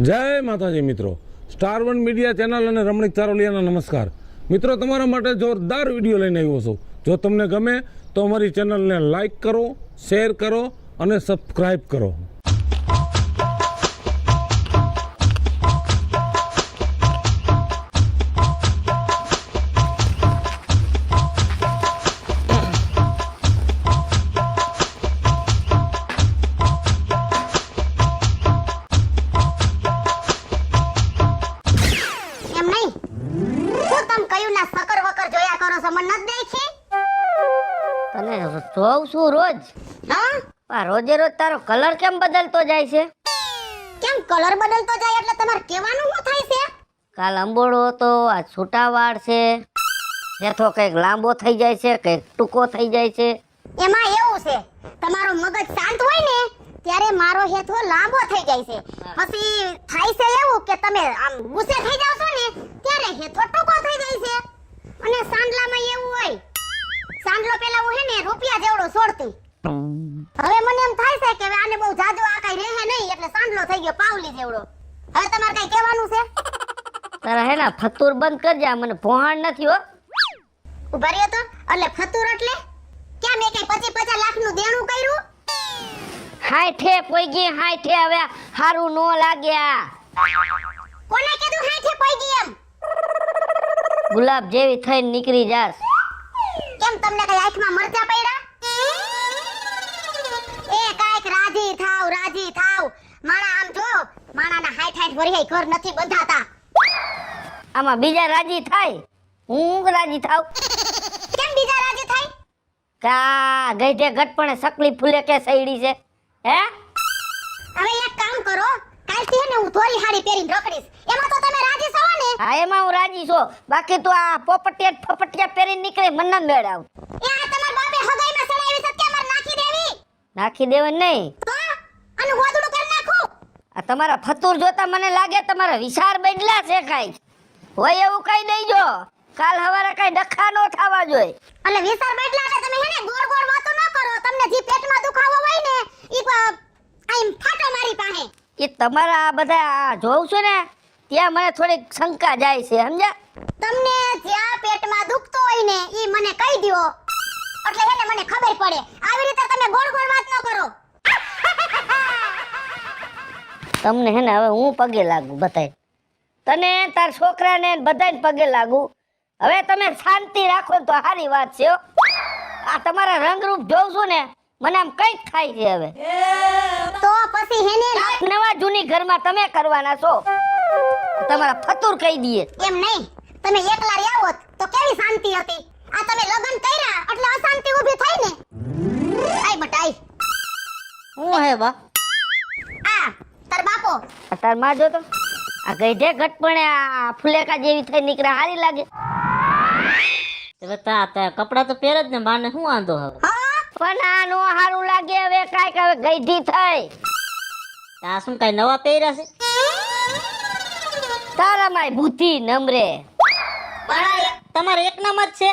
જય માતાજી મિત્રો, સ્ટાર વન મીડિયા ચેનલ અને રમણીક ચારોલિયાના નમસ્કાર. મિત્રો, તમારા માટે જોરદાર વિડીયો લઈને આવ્યો છું. જો તમને ગમે તો અમારી ચેનલને લાઈક કરો, શેર કરો અને સબસ્ક્રાઈબ કરો. તને જોઉં છું રોજ. રોજે રોજ તારો કલર કેમ બદલતો જાય છે? કેમ કલર બદલતો જાય એટલે તમારે કહેવાનું શું થાય છે? કાલ અંબોડો હતો, આ છૂટા વાળ છે, હેથો કઈક લાંબો થઈ જાય છે, કઈક ટૂંકો થઈ જાય છે. એમાં એવું છે, તમારો મગજ શાંત હોય ને ત્યારે મારો હેથો લાંબો થઈ જાય છે. પછી થાય છે એવું કે તમે આમ ગુસ્સે થઈ જાવ છો ને ત્યારે હેથો ટૂંકો થઈ જાય છે. અને સાંડલામાં એવું હોય, સાંડલો પેલા હું હે ને રૂપિયા જેવડો છોડતી, હવે મને એમ થાય છે કે આને બહુ જાજો આ કઈ રહે નહીં એટલે સાંડલો થઈ ગયો પાવલી જેવડો. હવે તમારે કઈ કહેવાનું છે? તારા હે ને ફતુર બંધ કરજે, મને ભોહાણ નથી હો. ઉભા રહ્યો તો એટલે ફતુર એટલે ક્યાં મેં કઈ 50 લાખનું દેણું કર્યું? હાઈઠે પોઈ ગઈ, હાઈઠે હવે હારું નો લાગ્યા. કોને કીધું હાઈઠે પોઈ ગઈ એમ? ગુલાબ જેવી થઈને નીકળી જાસ. કેમ તમને કઈ આંખમાં મરચા પડ્યા? એ કાઈક રાજી થાવ. માણા આમ જો, માણાના 60 વર્ષે ઘર નથી બંધાતા. આમાં બીજા રાજી થાય, હું રાજી થાવ. કેમ બીજા રાજી થાય? કા ગઈઢે ગટપણે સકલી ફૂલે કે સઈડી છે હે? હવે એક કામ કરો, કાલથી હે ને હું ધોરી હાડી પહેરીને રખડીશ. એમાં તો તમે રાજી છો ને? હા, એમાં હું રાજી છું. બાકી તો આ પોપટિયા ફપટિયા પહેરીને નીકળે મને ન મેળ આવ. એ આ તમાર બાપે હગાઈમાં સડાવી છે કે માર નાખી દેવી? નાખી દેવાનું નહીં. તો આનું હોદડું કરી નાખું. આ તમારા ફતુર જોતા મને લાગે તમારા વિચાર બદલા છે કાઈ. હોય એવું કઈ દેજો, કાલ હવારે કઈ ડખા નો થવા જોઈએ. એટલે વિચાર બદલા એટલે તમે હે ને ગોળ ગોળ વાતો ન કરો. તમને જે પેટમાં દુખાવો હોય ને ઈ આમ ફાટો મારી પાસે. એ તમારા આ બધા જોઉં છું ને ત્યાં મને થોડીક શંકા જાય છે, સમજ્યા? તમને જ્યાં પેટમાં દુખતો હોય ને ઈ મને કહી દ્યો એટલે હે ને મને ખબર પડે. આવી રીતે તમે ગોળ ગોળ વાત ન કરો. તમને હે ને હવે હું પગે લાગુ બધાય, તને તાર છોકરાને બધાને પગે લાગુ. હવે તમે શાંતિ રાખો તો સારી વાત છે હો. આ તમારા રંગરૂપ જોઉં છું ને મને આમ કઈક થાય છે. હવે તો પછી હે ને નવા જૂની ઘરમાં તમે કરવાના છો, તમારા ફતુર કહી દઈએ. એમ નહીં, તમે એકલા રહ્યા હોત તો કેવી શાંતિ હતી. આ તમે લગન કર્યા એટલે અશાંતિ ઊભી થઈ ને. આય બટાઈ હું હે બા આ તાર બાપો આ તાર માં જો તો આ ગઈઢે ઘટપણે આ ફુલેકા જેવી થઈ નીકળે હારી લાગે. હવે તા કપડા તો પહેર જ ને, માને શું વાંધો હવે? હા પણ આ નો હારું લાગે. હવે કાઈક હવે ગઈઢી થઈ. આ શું કઈ નવા પહેર્યા છે? તારા માય બુદ્ધિ નમરે. તમારે એક નામ જ છે.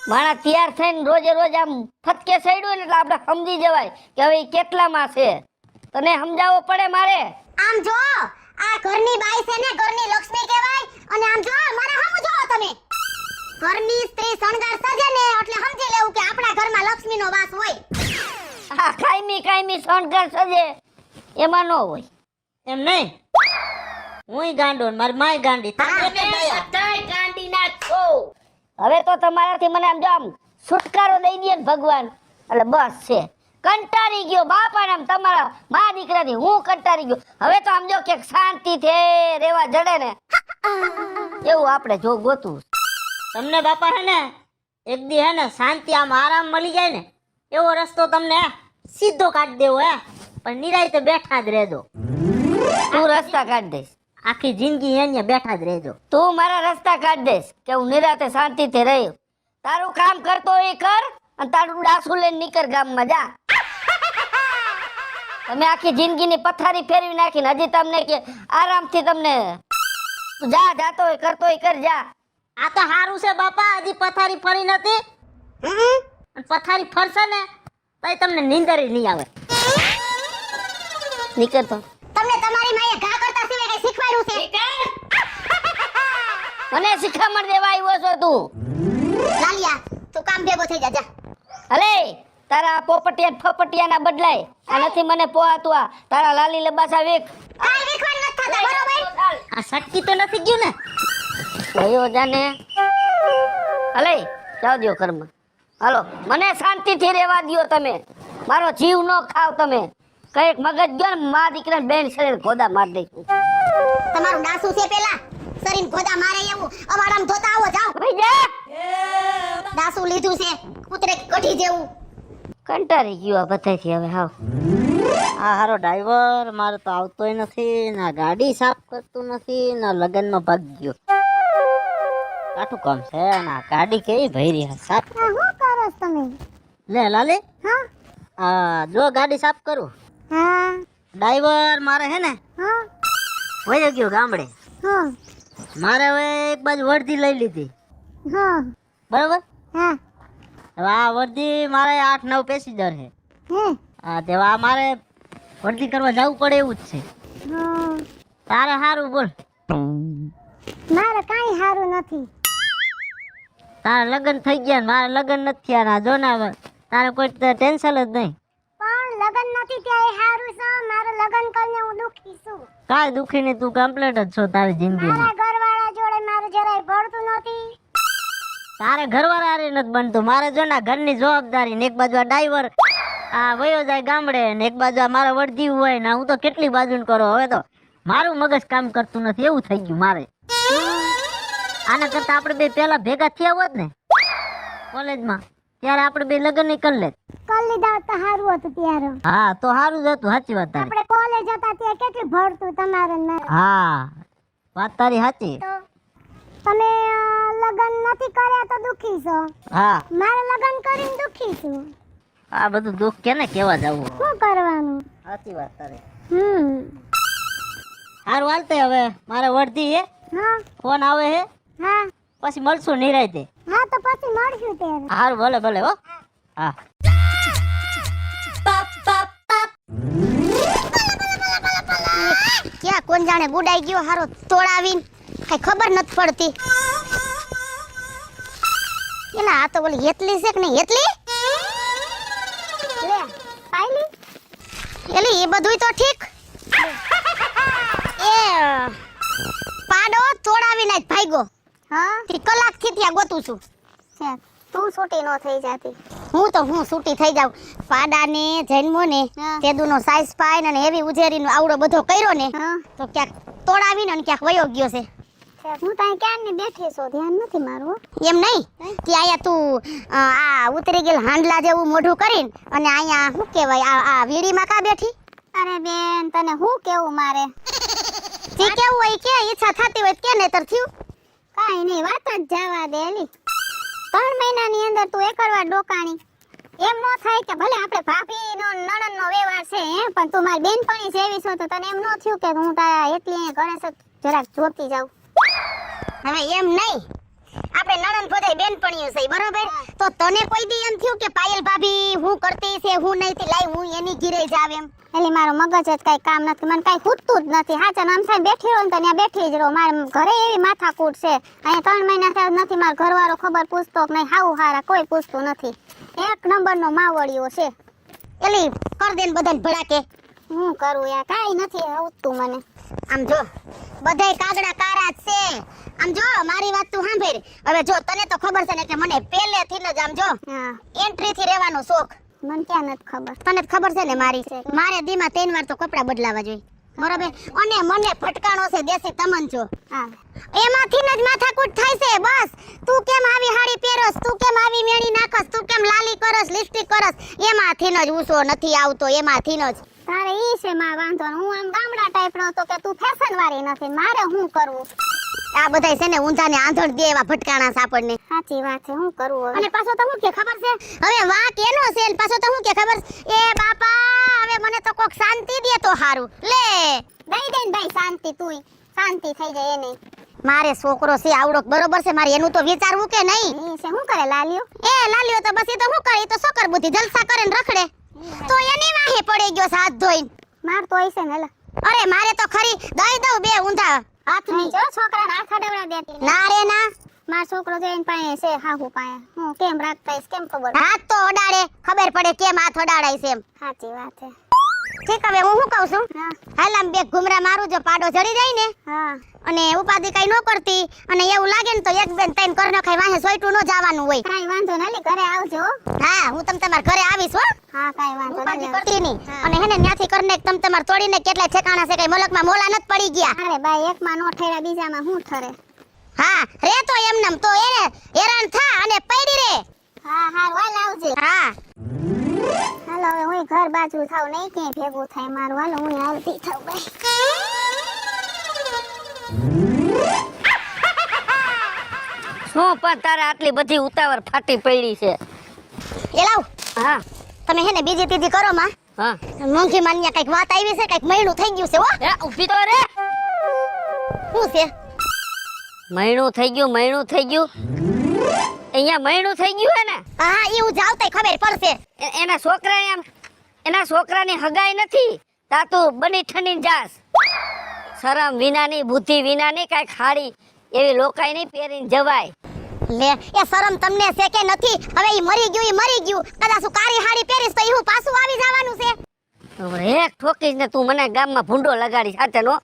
માણા તૈયાર થઈને રોજે રોજ આમ ફટકે સડ્યું ને એટલે આપણે સમજી જવાય કે હવે ઈ કેટલામાં છે. તને સમજાવવો પડે મારે. આમ જો, આ ઘરની બાઈ છે ને ઘરની લક્ષ્મી કહેવાય. અને આમ જો મારા સામુ જોવો તમે, ઘરની સ્ત્રી શણગાર સજે ને એટલે સમજી લેવું કે આપણા ઘરમાં લક્ષ્મીનો વાસ હોય. આ કાયમી શણગાર સજે એમાં ન હોય. એમ નહીં, હુંય ગાંડો ને મારી માય ગાંડી. ગાંડી ના છો. હવે તો તમારાથી મને આમ જો આમ છુટકારો દઈ દે ને ભગવાન એટલે બસ છે. કંટાળી ગયો બાપા નામ તમારા મા દીકરાથી હું કંટાળી ગયો. હવે તો આમ જો કે શાંતિ થે રેવા જડે ને એવું આપણે જો ગોતું. તમને બાપા હે ને એક દી હે ને શાંતિ આમ આરામ મળી જાય ને એવો રસ્તો તમને સીધો કાઢી દેવો હે, પણ નિરાયતે બેઠા જ રહેજો. તું રસ્તા કાઢ દઈશ. આખી જિંદગી અહીંયા બેઠા જ રહેજો. તું મારા રસ્તા કાઢ દઈશ કે હું નિરાતે શાંતિથી રહ્યો. તારું કામ કરતો એ કર અને તારું ડાસુ લઈને નીકળ ગામમાં જા. તમે આખી જિંદગીની પથારી ફેરવી નાખીને હજી તમને કે આરામથી તમને જા જાતો હોય કરતો હોય કર જા. આ તો સારું છે બાપા, હજી પથારી ફરી નથી. પથારી ફરશે ને તો તમને નીંદર નહીં આવે. નીકળતો તમને તમારી માએ ઘા કરતા સિવાય કઈ શીખવાડ્યું છે? મને શિખામણ દેવા આવ્યો છો તું. લાલિયા તું કામ ભેગો થઈ જા જા. અલે તારા પોપટિયા ફપટિયા ના બદલાય આ નથી મને પોહાતું આ તારા લાલી લબાસા વેક કાઈ વિખવાડ ન થતા બરોબર? આ સટકી તો નથી ગયું ને? ભયો જાને અલે જાવ દ્યો ઘરમાં. હાલો મને શાંતિથી રહેવા દ્યો તમે. મારો જીવ ન ખાવ તમે. કઈક મગજ ગયો ને મા દીકરા બેન શરીર ખોદા માર દઈશું. તમારું ડાસુ છે પેલા શરીર ખોદા મારે એવું અમારામ ધોતા આવો જાઓ. ભાઈ જા ડાસુ લીધું છે કૂતરે કઢી જેવું. કંટાળી ગયો આ બધાથી હવે હાવ. આ હારો ડ્રાઈવર મારે તો આવતોય નથી, ના ગાડી સાફ કરતું નથી, ના લગનમાં ભાગ ગયો. કાઠું કામ છે ના ગાડી કેવી ભરી હે સાફ. શું કરો છો તમે? લે લાલે હા જો ગાડી સાફ કરું. હા ડ્રાઈવર મારે હે ને હા વયો ગયો ગામડે. હા મારે હવે એક બાજુ વર્દી લઈ લીધી હા બરોબર. હા હવે આ વર્દી મારે 8-9 પેસેન્જર છે. હે હા તેવા મારે વર્દી કરવા જવું પડે એવું જ છે. હા તારે સારું બોલ. મારે કાંઈ સારું નથી. તારા લગ્ન થઈ ગયા ને મારે લગ્ન નથી થયા ના જો ના તારે કોઈ ટેન્શન જ નહીં. પણ લગન નથી ત્યાં સારું છે. મારે લગન કરીને હું દુખી છું. કાંઈ દુખી નહીં, તું કમ્પ્લીટ જ છો તારી જિંદગીમાં. મારા ઘરવાળા જોડે મારે જરાય ભળતું નથી. તારે ઘરવાળા હારે નથી બનતું. મારે જો ના ઘરની જવાબદારી ને એક બાજુ આ ડ્રાઈવર આ વયો જાય ગામડે ને એક બાજુ આ મારા વર્દી હોય ને હું તો કેટલી બાજુ કરો. હવે તો મારું મગજ કામ કરતું નથી એવું થઈ ગયું મારે. આના કરતા આપણે બે પેલા ભેગા થયા હોત ને કોલેજમાં ત્યારે આપણે બે લગ્ન નહીં કરી લેત. કરી લીધા હોત તો સારું હતું ત્યારે. હા તો સારું જ હતું. સાચી વાત તારી. આપણે કોલેજ હતા ત્યાં કેટલું ભળતું તમારે ને મારે. હા વાત તારી સાચી. તો તમે લગન નથી કર્યા તો દુખી છો. હા મારે લગન કરીને દુખી છું. આ બધું દુઃખ કેને કેવા જવું. શું કરવાનું? સાચી વાત તારી. સારું હાલતે હવે મારે વર્ધી હે હા ફોન આવે હે હા પછી મળશું નિરાયતે. હા તો પછી મળશું ત્યારે. હારું ભલે ભલે હો. હા ક્યાં કોણ જાણે ગુડાઈ ગયો હારો તોડાવીને કઈ ખબર નથી પડતી. એલા આ તો ઓલી હેતલી છે કે નહીં? હેતલી લે પાઈલી એલી એ બધુંય તો ઠીક. એ પાડો તોડાવીને જ ભાગ્યો. હા તે કલાકથી ત્યાં ગોતું છું. તું છૂટી નો થઈ જાતી. હું છૂટી થઈ જાઉં. પાડાને જન્મો ને તેદુનો સાઈઝ પાય ને એવી ઉજેરીનો આવડો બધો કર્યો ને તો ક્યાંક તોડાવીને ને ક્યાંક વયો ગયો છે. હું ત્યાં ક્યાંની બેઠી છું ધ્યાન નથી મારું. એમ નહીં કે આયા તું આ ઉતરી ગયેલ હાંડલા જેવું મોઢું કરીને અને અહીંયા શું કહેવાય આ વીડીમાં કા બેઠી? અરે બેન તને શું કેવું મારે? જે કેવું હોય કે ઈચ્છા થતી હોય કે નહીતર થયું કાઈ નહીં વાત જ જવા દે. એલી 3 મહિનાની અંદર તું એકરવાર ડોકાણી. એમ ન થાય કે ભલે આપણે ભાભીનો નણંદનો વ્યવહાર છે પણ તું મારી બેનપણી જેવી છો તો તને એમ ન થયું કે હું તારા એટલી ગણેશ જરાક જોતી જાઉં? હવે એમ નહીં આપણે નણંદ બધાય બેનપણીઓ છે બરોબર. તો તને કોઈ દી એમ થયું કે પાયલ ભાભી હું કરતી છે હું નહીં થી લાઈ હું એની ઘીરે જાવ એમ? એટલે મારો મગજ જ કઈ કામ નથી. મને કઈ ખૂટતું જ નથી. હાચા નામ સાહેબ બેઠી રહો ને ત્યાં બેઠી જ રહો. મારે ઘરે એવી માથાકૂટ છે. અહીંયા 3 મહિના થયા નથી મારો ઘરવાળો ખબર પૂછતો કે નહીં હાવ હારા કોઈ પૂછતું નથી. 1 નંબરનો માવડિયો છે. એલી કર દે ને બધાને ભડાકે. હું કરું યાર કાઈ નથી આવતું મને. આમ જો બધાય કાગડા કારા જ છે. આમ જો મારી વાત તું સાંભળ. હવે જો તને તો ખબર છે ને કે મને પહેલેથી જ આમ જો એન્ટ્રી થી રહેવાનો શોખ. મને ક્યાં નથી ખબર? તને ખબર છે ને મારી મારે દીમાં 3 વાર તો કપડા બદલાવા જોઈએ બરાબર. અને મને ફટકાણો છે દેશી તમંચો. એમાંથી જ માથાકૂટ થાય છે. બસ તું કેમ આવી હાડી પહેરસ, તું કેમ આવી મેણી નાખસ, તું કેમ લાલી કરસ લિપસ્ટિક કરસ, એમાંથી જ ઉસો નથી આવતો. એમાંથી જ તારે ઈ છે માં વાંધો. હું આમ ગામડા ટાઈપનો તો કે તું ફેશન વાળી નથી. મારે શું કરવું? આ બધાય છે ને ઊંધાને આંધણ દે એવા ભટકાણા છે આપણને. સાચી વાત છે. હું કરવું? અને પાછો તો હું કે ખબર છે હવે વાક એનો છે ને પાછો તો હું કે ખબર એ બાપા હવે મને તો કોક શાંતિ દે તો હારું. લે દઈ દે ને ભાઈ શાંતિ. તુંય શાંતિ થઈ જાય એને. મારે છોકરો છે આવડો બરોબર છે. મારે એનું તો વિચારવું કે નહીં? છે શું કરે લાલ્યો? લાલ્યો તો બસ એ તો શું કરે? તો સકર બુદ્ધિ જલસા કરે ને રખડે તો એની વાહે પડી ગયો હાથ ધોઈને. માર તો હશે ને લા અરે મારે તો ખરી દઈ દઉં બે ઊંધા હાથની જો છોકરાને હાથ અડાવડા દેતી ના રે ના મારો છોકરો જઈને પાસે છે હાહુ પાસે હું કેમ રાખતા છે કેમ ખબર હાથ તો અડાડે ખબર પડે કેમ હાથ અડાડાય છે એમ સાચી વાત છે ઠીક હવે હું શું કહું છું હાલ આમ બે ઘુમરા મારું જો પાડો જડી જાય ને અને ઉપાધિ કઈ ન કરતી અને એવું લાગે ને તો એક બેન તૈન કર નખાય વાહે સોઈટું ન જવાનું હોય કાઈ વાંધો નહીં ઘરે આવજો હા હું તમાર ઘરે આવીશ હો હા કાઈ વાંધો નહીં ઉપાધિ કરતી નહીં અને હેને ન્યાથી કરને તમાર તોડીને કેટલા ઠેકાણા છે કઈ મલકમાં મોલા નત પડી ગયા અરે બાઈ એકમાં નો ઠેરા બીજામાં હું ઠરે હા રે તો એમનમ તો એને હેરાન થા અને પડી રે હા હા વાલ આવજે હા હાલો હવે હું ઘર બાજુ થાવ નહીં ક્યાંય ભેગું થાય મારું હાલો હું આવતી થાવ ભાઈ શું પણ તારે આટલી બધી ઉતાવળ ફાટી પડી છે એ લાવ હા તમે હેને બીજી ત્રીજી કરો માં હા મોંઘી માન્યા કઈક વાત આવી છે કઈક મહિનું થઈ ગયું છે હો એ ઊભી તો રે શું છે મહિનું થઈ ગયું અહીંયા મહિનું થઈ ગયું હે ને હા ઈ હું જાવ તઈ ખબર પડશે એના છોકરાની હગાઈ નથી તા તું બની ઠંડીને જાસ શરમ વિનાની બુદ્ધિ વિનાની કાંઈ ખાડી એવી લોકાઈ નહીં પહેરીને જવાય લે એ શરમ તમને છે કે નથી હવે ઈ મરી ગયું કદાચ હું કાળી હાડી પહેરીશ તો ઈ હું પાછું આવી જવાનું છે એક ઠોકીશ ને તું મને ગામમાં ભૂંડો લગાડી સાથે નો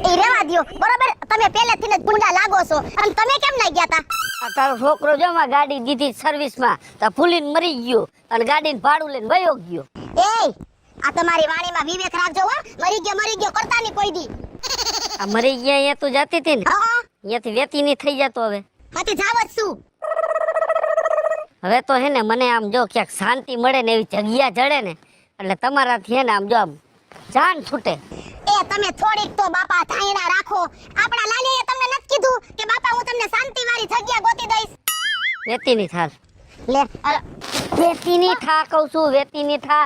એ રેવા દ્યો બરોબર તમે પહેલેથી જ ભૂંડા લાગો છો અને તમે કેમ ના ગયા તા આ તારો છોકરો જો માં ગાડી દીધી સર્વિસમાં તો ફૂલીને મરી ગયો અને ગાડીને ભાડું લઈને વયો ગયો એય આ તમારી વાણીમાં વિવેક રાખજો હો મરી ગયો કરતા ની કોઈ દી આ મરી ગયા અહીંયા તું જતી હતી ને હા અહીંયાથી વેતી ની થઈ જતો હવે હાથી જાવ જ છું હવે તો હે ને મને આમ જો ક્યાંક શાંતિ મળે ને એવી જગ્યા જડે ને એટલે તમારાથી હે ને આમ જો આમ જાન છૂટે એ તમે થોડીક તો બાપા થાયણા રાખો આપણા લાલીએ તમને નથી કીધું કે બાપા હું તમને શાંતિ વાળી જગ્યા ગોતી દઈશ વેતીની થાલ લે વેતીની થા કહું છું વેતીની થા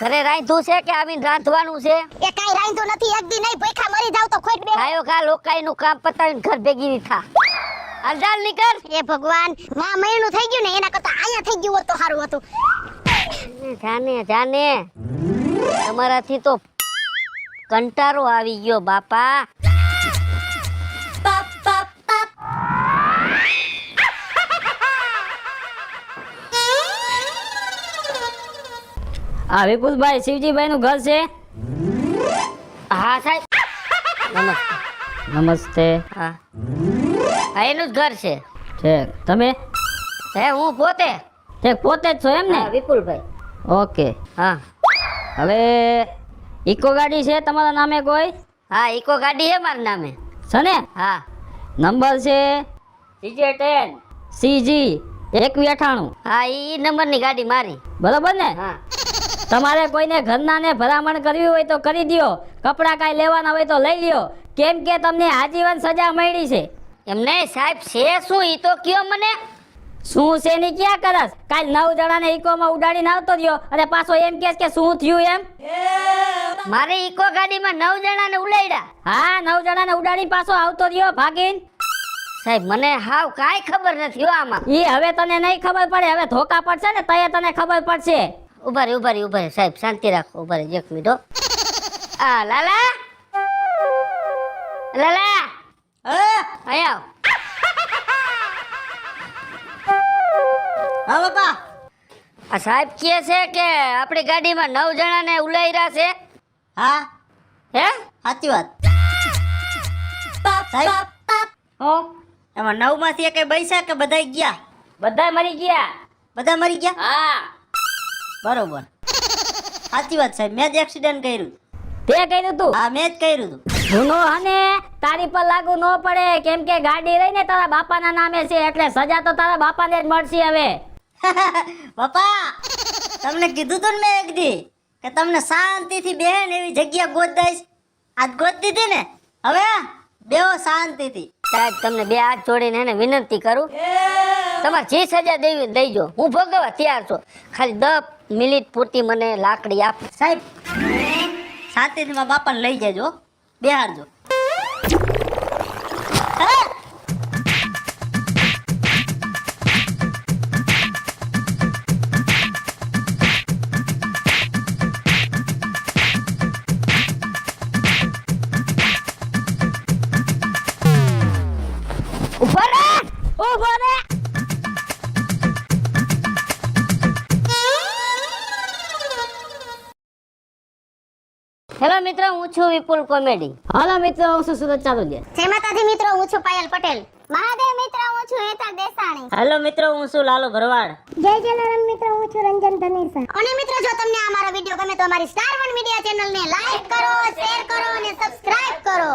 ઘરે રાંધું છે કે આવીને રાંધવાનું છે એ કાઈ રાંધું નથી એક દી નહીં ભૂખા મરી જાવ તો ખોટ બે ખાયો ખા લોકાઈનું કામ પતાવીને ઘર ભેગી ની થા હાલ ચાલ નીકળ એ ભગવાન માં મહિનું થઈ ગયું ને એના કરતા આયા થઈ ગયું હોત તો સારું હતું જાને તમારાથી તો કંટાળો આવી ગયો બાપા આ વિપુલભાઈ શિવજીભાઈ નું ઘર છે હા સાહેબ નમસ્તે હા હા એનું જ ઘર છે ઠીક તમે હે હું પોતે ઠીક પોતે જ છો એમ ને હા વિપુલભાઈ ઓકે હા હવે ઇકો ગાડી છે તમારા નામે કોઈ હા ઇકો ગાડી હે મારા નામે છે ને હા નંબર છે CJ10 CG 2198 હા ઈ નંબરની ગાડી મારી બરોબર ને હા તમારે કોઈને ઘરના ને ભલામણ કરવી હોય તો કરી દ્યો કપડા કાંઈ લેવાના હોય તો લઈ લ્યો કેમ કે તમને આજીવન સજા મળી છે એમ નહીં સાહેબ છે શું ઈ તો કયો મને શું છે ની ક્યાં કરસ કાલ 9 જણાને ઇકોમાં ઉડાડીને આવતો રહ્યો અને પાછો એમ કહે કે શું થયું એમ મારે ઇકો ગાડીમાં 9 જણાને ઉડાડ્યા હા 9 જણાને ઉડાડી પાછો આવતો રહ્યો ભાગીન સાહેબ મને હાવ કાંઈ ખબર નથી હો આમાં ઈ હવે તને નહીં ખબર પડે હવે ધોકા પડશે ને તયે તને ખબર પડશે ઉભા રે સાહેબ શાંતિ રાખો ઉભા રે એક મિનિટ હો આ લાલા અહીંયા હા બાપા આ સાહેબ કહે છે કે આપણી ગાડીમાં 9 જણાને ઉલાયરા છે હા હે સાચી વાત સાહેબ હો એમાં 9 માંથી એકે પૈસા કે બધાય ગયા બધા મરી ગયા હા બરોબર સાચી વાત સાહેબ મેં જ એક્સિડન્ટ કર્યું તે કર્યું તું હા મેં જ કર્યું તું ગુનો હને તારી પર લાગુ ન પડે કેમ કે ગાડી રહી ને તારા બાપાના નામે છે એટલે સજા તો તારા બાપાને જ મળશે હવે પપ્પા તમને કીધું તું ને મેં એક દી કે તમને શાંતિથી બેન એવી જગ્યા ગોત દઈશ આજ ગોત દીધી ને હવે બેહો શાંતિથી સાહેબ તમને બે હાથ જોડીને એને વિનંતી કરું તમારે જે સજા દેવી દઈજો હું ભોગવવા તૈયાર છું ખાલી 10 મિનિટ પૂરતી મને લાકડી આપ સાહેબ શાંતિથી મારા બાપાને લઈ જજો બેહાડજો ઉભો રે ઉભો રે. હેલો મિત્રો, હું છું વિપુલ કોમેડી. હાલો મિત્રો, હું છું સુરત ચાલુજે. જય માતાજી મિત્રો, હું છું પાયલ પટેલ. મહાદેવ મિત્રો, હું છું હેતલ દેસાણી. હેલો મિત્રો, હું છું લાલુ ભરવાડ. જય જલારામ મિત્રો, હું છું રંજન ધનેસા. અને મિત્રો, જો તમને આ મારો વિડિયો ગમે તો અમારી સ્ટાર વન મીડિયા ચેનલને લાઈક કરો, શેર કરો અને સબસ્ક્રાઇબ કરો.